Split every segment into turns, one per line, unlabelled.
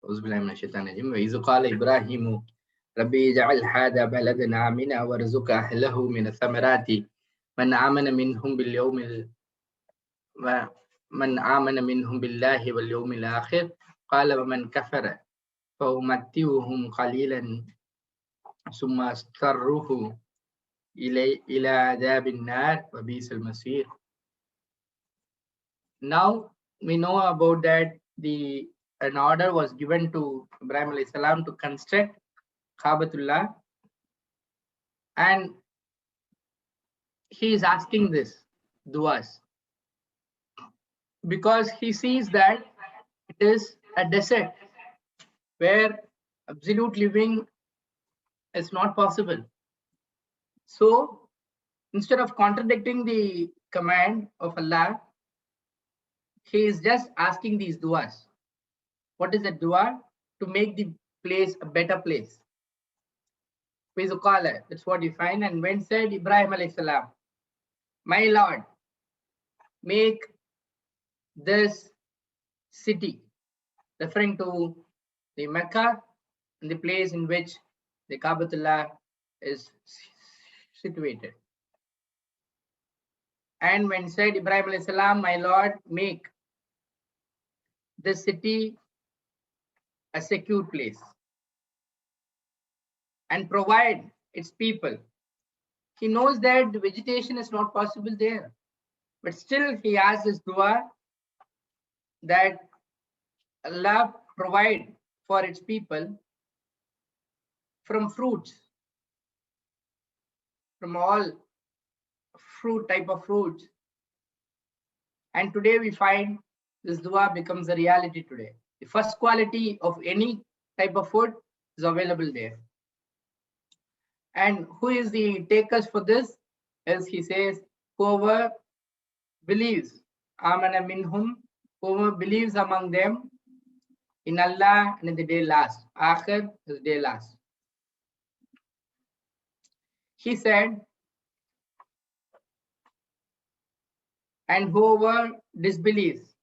أعوذ بالله من الشيطان الرجيم. وإذ قال إبراهيم ربي اجعل هذا بلدنا آمنا وارزق أهله من الثمرات من آمن منهم باليوم من آمن منهم بالله واليوم الآخر قال ومن كفر فأمتعهم قليلا ثم أضطره إلى عذاب النار وبئس المصير. Now we know about that an order was given to Ibrahim alayhi salam to construct Kabatullah, and he is asking this duas because he sees that it is a desert where absolute living is not possible. So instead of contradicting the command of Allah, he is just asking these duas. What is the dua? To make the place a better place. That's what you find. And when said Ibrahim alayhi salam, my Lord, make this city, referring to the Mecca and the place in which the Kabatullah is situated. And when said Ibrahim alayhi salam, my Lord, make this city a secure place and provide its people. He knows that the vegetation is not possible there, but still he asks this dua that Allah provide for its people from fruits, from all type of fruits. And today we find this dua becomes a reality today. The first quality of any type of food is available there. And who is the takers for this? As he says, whoever believes, amana minhum, whoever believes among them in Allah and in the day last, akhir is day last. He said, and whoever disbelieves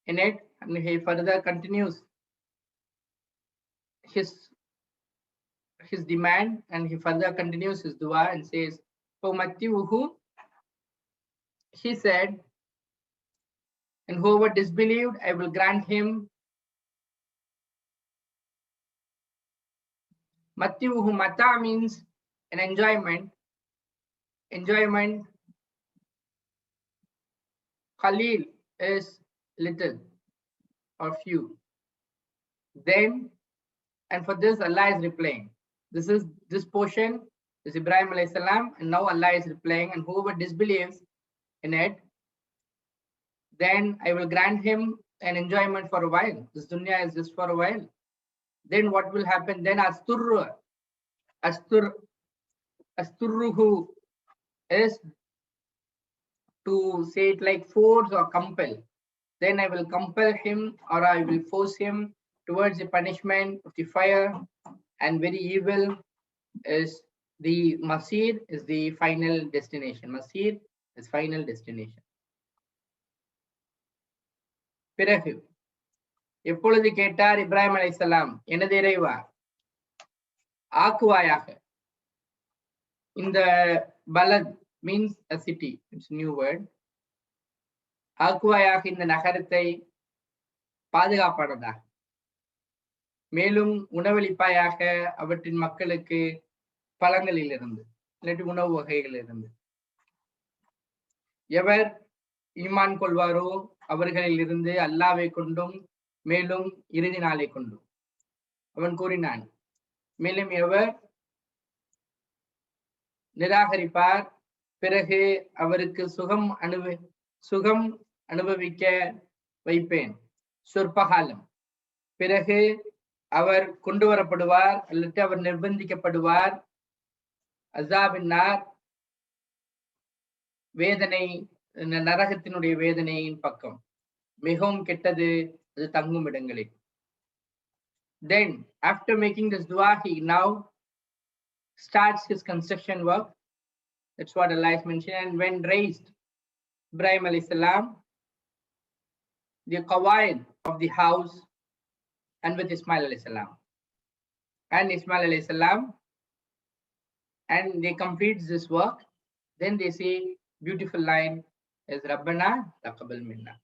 in it, and he further continues his demand, and he further continues his dua and says, he said, and whoever disbelieved, I will grant him Mativuhu. Mata means an enjoyment. Khalil is little or few. Then, and for this Allah is replying. This portion is Ibrahim alayhi salam, and now Allah is replying, and whoever disbelieves in it, then I will grant him an enjoyment for a while. This dunya is just for a while. Then what will happen? Then asturruhu is to say it like force or compel. Then I will compel him, or I will force him towards the punishment of the fire, and very evil is the masir, is the final destination. Masir is final destination. பிறகு எப்பொழுது கேட்டார் இப்ராஹிம் அலைஹிஸ்ஸலாம், எனது இறைவா, ஆக்குவாயாக. இந்த பலத் means a city, it's a new word. ஆக்குவாயாக இந்த நகரத்தை பாதுகாப்பானதாக, மேலும் உணவளிப்பாயாக அவற்றின் மக்களுக்கு பழங்களில் இருந்து, இல்லாட்டி உணவு வகைகள் இருந்து. எவர் ஈமான் கொள்வாரோ அவர்களில் இருந்து அல்லாவை கொண்டும் மேலும் இறுதி நாளை கொண்டும். அவன் கூறினான், மேலும் எவர் நிராகரிப்பார், பிறகு அவருக்கு சுகம் அனுபவிக்க வைப்பேன் சொற்பகாலம். பிறகு அவர் கொண்டு வரப்படுவார் அல்லது அவர் நிர்பந்திக்கப்படுவார் அஸாபின்னார், வேதனை, நரகத்தினுடைய வேதனையின் பக்கம். மிகவும் கெட்டது அது தங்கும் இடங்களில். Then after making this dua, he now starts his construction work. That's what Allah is mentioning. And when raised Ibrahim alayhi salam, the qawaid of the house and with Ismail alayhi salam. And Ismail alayhi salam, and they complete this work. Then they say, beautiful line is Rabbana taqabbal minna.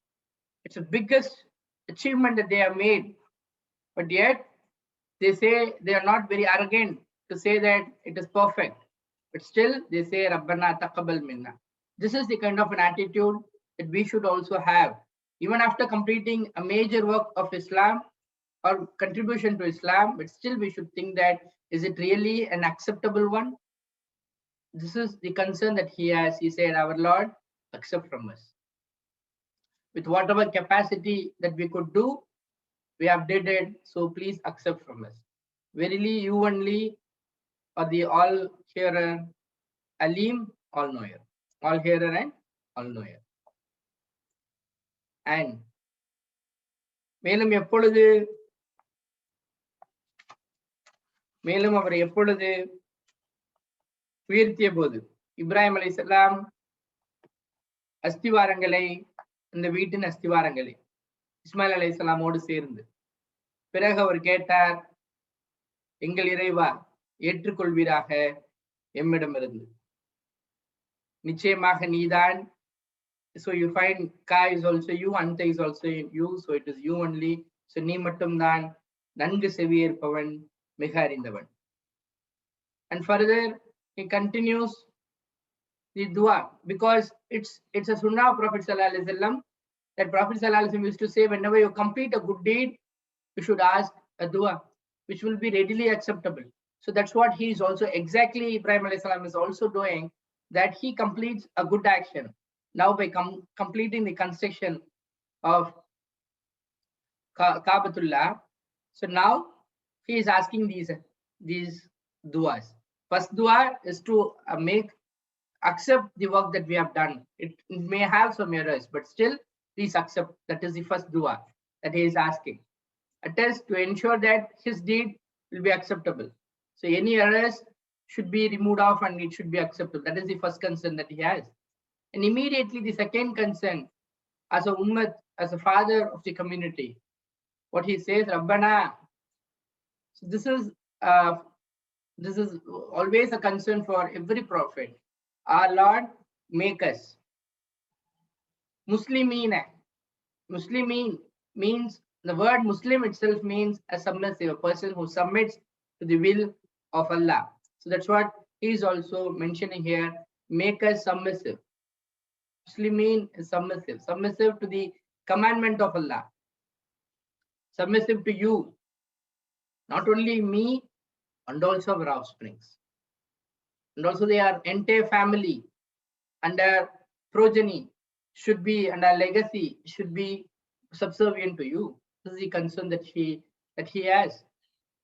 It's the biggest achievement that they have made, but yet they say they are not very arrogant to say that it is perfect, but still they say Rabbana taqabbal minna. This is the kind of an attitude that we should also have, even after completing a major work of Islam or contribution to Islam, but still we should think that, is it really an acceptable one? This is the concern that he has. He said, our Lord, accept from us. With whatever capacity that we could do, we have did it, so please accept from us. Verily, you only are the all-hearer, Alim, all-knower. All-hearer and all-knower. And மேலும் அவர் எப்பொழுது உயர்த்திய போது இப்ராஹிம் அலைஹிஸ்ஸலாம் அஸ்திவாரங்களை, இந்த வீட்டின் அஸ்திவாரங்களை இஸ்மாயில் அலைஹிஸ்ஸலாமோடு சேர்ந்து, பிறகு அவர் கேட்டார், எங்கள் இறைவா ஏற்றுக்கொள்வீராக எம்மிடமிருந்து, நிச்சயமாக நீதான். So you find Ka is also you, Anta is also you, so it is you only. So நீ மட்டும்தான் நன்கு செவியேற்பவன், மிக அறிந்தவன். And further he continues the dua, because it's a sunnah of Prophet sallallahu alaihi wasallam, that Prophet sallallahu alaihi wasallam used to say, whenever you complete a good deed, you should ask a dua which will be readily acceptable. So that's what he is also exactly, Ibrahim alayhi salam is also doing, that he completes a good action. Now by completing the construction of Kaabatullah, so now he is asking these duas. First dua is to accept the work that we have done. It may have some errors, but still please accept. That is the first dua that he is asking. It is to ensure that his deed will be acceptable. So any errors should be removed off and it should be acceptable. That is the first concern that he has. And immediately the second concern, as a ummat, as a father of the community, what he says, Rabbana. So this is always a concern for every prophet. Our Lord, make us Muslimin. Muslimin means, the word Muslim itself means a submissive, a person who submits to the will of Allah. So that's what he is also mentioning here. Make us submissive. Muslimin is submissive, submissive to the commandment of Allah, submissive to you, not only me, and also our offsprings, and also their entire family and their progeny should be, and our legacy should be subservient to you. This is the concern that he has.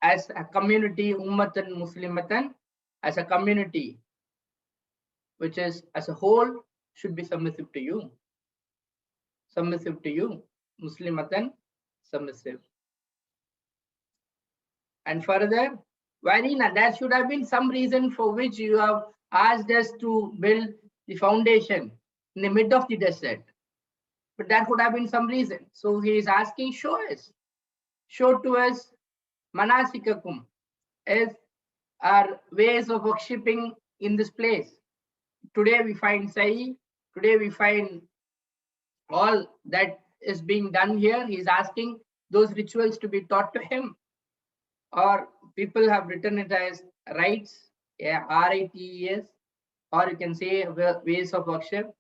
As a community, ummatan muslimatan, as a community, which is as a whole, should be submissive to you. Submissive to you. Muslimatan, submissive. And further, wherein there should have been some reason for which you have asked us to build the foundation in the mid of the desert. But that would have been some reason. So he is asking, show us. Show to us manasikakum, as our ways of worshipping in this place. Today we find Sai, today we find all that is being done here. He is asking those rituals to be taught to him. Or people have written it as rites, R-I-T-E-S, or you can say ways of worship.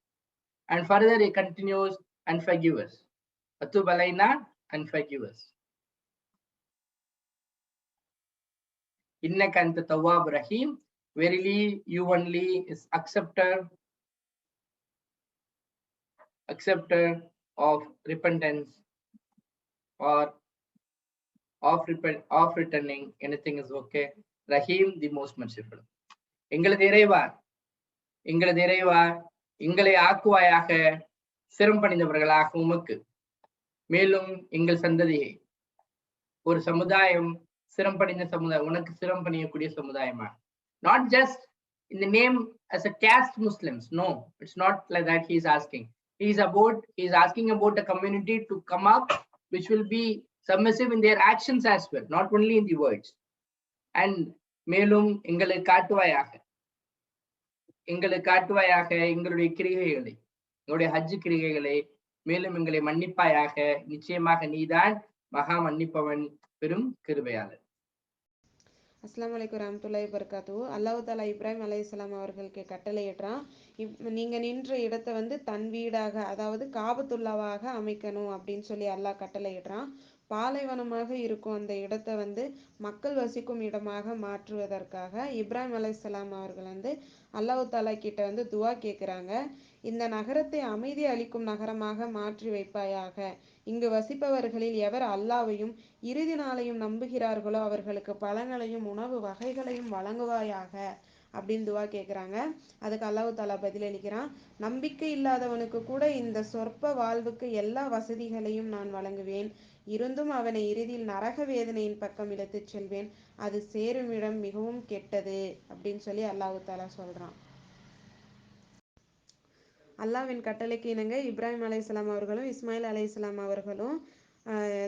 And further he continues, and forgive us. Atub alaina, and forgive us. Innaka anta tawwab rahim. Verily, you only is acceptor of repentance, or of returning. Anything is okay. Rahim, the most merciful. எங்களது இறைவா, எங்களை ஆக்குவாயாக சிரம் பணிந்தவர்களாக உமக்கு, மேலும் எங்கள் சந்ததியை ஒரு சமுதாயம், சிரம் பணிந்த சமுதாயம், உனக்கு சிரம் பணியக்கூடிய சமுதாயமா. Not just in the name as a caste Muslims. No, it's not like that he is asking. He is asking about a community to come up which will be submissive in their actions as well, not only in the words. And மேலும் எங்களுக்கு காட்டுவாயாக, எங்களுக்கு காட்டுவாயாக எங்களுடைய கிரிகைகளை, எங்களுடைய ஹஜ் கிரிகைகளை, மேலும் எங்களை மன்னிப்பாயாக, நிச்சயமாக நீதான் மகா மன்னிப்பவன், பெரும் கிருபையாளர்.
அஸ்ஸலாமு அலைக்கும் வரஹ்மத்துல்லாஹி வபரகாத்துஹு. அல்லாஹ் தாலா இப்ராஹிம் அலைஹிஸ்ஸலாம் அவர்களுக்கு கட்டளையிடுறான், நீங்க நின்ற இடத்தை வந்து தன் வீடாக, அதாவது காபத்துல்லாவாக அமைக்கணும் அப்படின்னு சொல்லி அல்லாஹ் கட்டளையிடுறான். பாலைவனமாக இருக்கும் அந்த இடத்தை வந்து மக்கள் வசிக்கும் இடமாக மாற்றுவதற்காக இப்ராஹிம் அலைஹிஸ்ஸலாம் அவர்கள் வந்து அல்லாஹ் தாலா கிட்ட வந்து துவா கேட்குறாங்க. இந்த நகரத்தை அமைதி அளிக்கும் நகரமாக மாற்றி வைப்பாயாக, இங்கு வசிப்பவர்களில் எவர் அல்லாவையும் இறுதி நாளையும் நம்புகிறார்களோ அவர்களுக்கு பழங்களையும் உணவு வகைகளையும் வழங்குவாயாக அப்படின்னு துவா கேட்குறாங்க. அதுக்கு அல்லாஹ் தாலா பதிலளிக்கிறான், நம்பிக்கை இல்லாதவனுக்கு கூட இந்த சொற்ப வாழ்வுக்கு எல்லா வசதிகளையும் நான் வழங்குவேன், இருந்தும் அவனை இறுதியில் நரக வேதனையின் பக்கம் இழுத்துச் செல்வேன், அது சேரும் இடம் மிகவும் கெட்டது அப்படின்னு சொல்லி அல்லாஹ் தாலா சொல்றான். அல்லாவின் கட்டளைக்கு இணங்க இப்ராஹிம் அலைஹிஸ்ஸலாம் அவர்களும் இஸ்மாயில் அலைஹிஸ்ஸலாம் அவர்களும்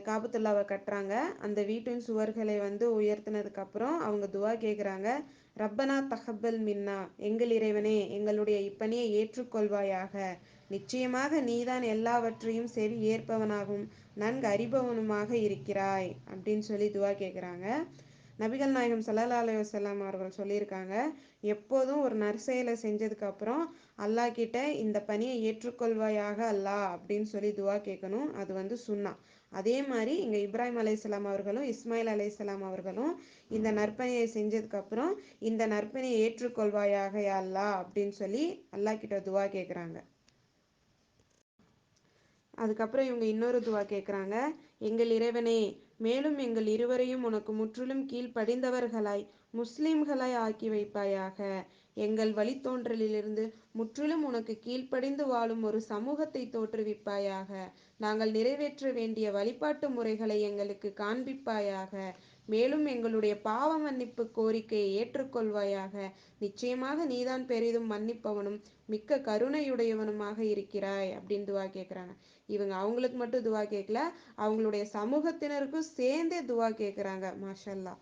காபத்துல்லாவை கட்டுறாங்க. அந்த வீட்டின் சுவர்களை வந்து உயர்த்தினதுக்கு அப்புறம் அவங்க துவா கேட்குறாங்க, ரப்பனா தஹப்பல் மின்னா, எங்கள் இறைவனே எங்களுடைய இப்பணியை ஏற்றுக்கொள்வாயாக, நிச்சயமாக நீதான் எல்லாவற்றையும் செவி ஏற்பவனாகவும் நன்கு அறிபவனுமாக இருக்கிறாய் அப்படின்னு சொல்லி துவா கேட்குறாங்க. நபிகள் நாயகம் ஸல்லல்லாஹு அலைஹி வஸல்லம் அவர்கள் சொல்லியிருக்காங்க, எப்போதும் ஒரு நற்செயலை செஞ்சதுக்கு அப்புறம் அல்லாஹ் கிட்ட இந்த பணியை ஏற்றுக்கொள்வாயாக அல்லாஹ் அப்படின்னு சொல்லி துவா கேட்கணும். அது வந்து சுன்னா. அதே மாதிரி இங்கே இப்ராஹிம் அலைஹிஸ்ஸலாம் அவர்களும் இஸ்மாயில் அலைஹிஸ்ஸலாம் அவர்களும் இந்த நற்பணியை செஞ்சதுக்கு அப்புறம் இந்த நற்பணியை ஏற்றுக்கொள்வாயாக யா அல்லாஹ் அப்படின்னு சொல்லி அல்லாஹ் கிட்ட துவா கேட்குறாங்க. அதுக்கப்புறம் இவங்க இன்னொரு துவா கேட்குறாங்க, எங்கள் இறைவனே மேலும் எங்கள் இருவரையும் உனக்கு முற்றிலும் கீழ்ப்படிந்தவர்களாய் முஸ்லிம்களாய் ஆக்கி வைப்பாயாக, எங்கள் வழித்தோன்றலிலிருந்து முற்றிலும் உனக்கு கீழ்ப்படிந்து வாழும் ஒரு சமூகத்தை தோற்றுவிப்பாயாக, நாங்கள் நிறைவேற்ற வேண்டிய வழிபாட்டு முறைகளை எங்களுக்கு காண்பிப்பாயாக, மேலும் எங்களுடைய பாவ மன்னிப்பு கோரிக்கையை ஏற்றுக்கொள்வாயாக, நிச்சயமாக நீதான் பெரிதும் மன்னிப்பவனும் மிக்க கருணையுடையவனுமாக இருக்கிறாய் அப்படின்னு துவா கேட்குறாங்க. இவங்க அவங்களுக்கு மட்டும் துவா கேட்கல, அவங்களுடைய சமூகத்தினருக்கும் சேர்ந்தே துவா கேட்குறாங்க. மாஷல்லா.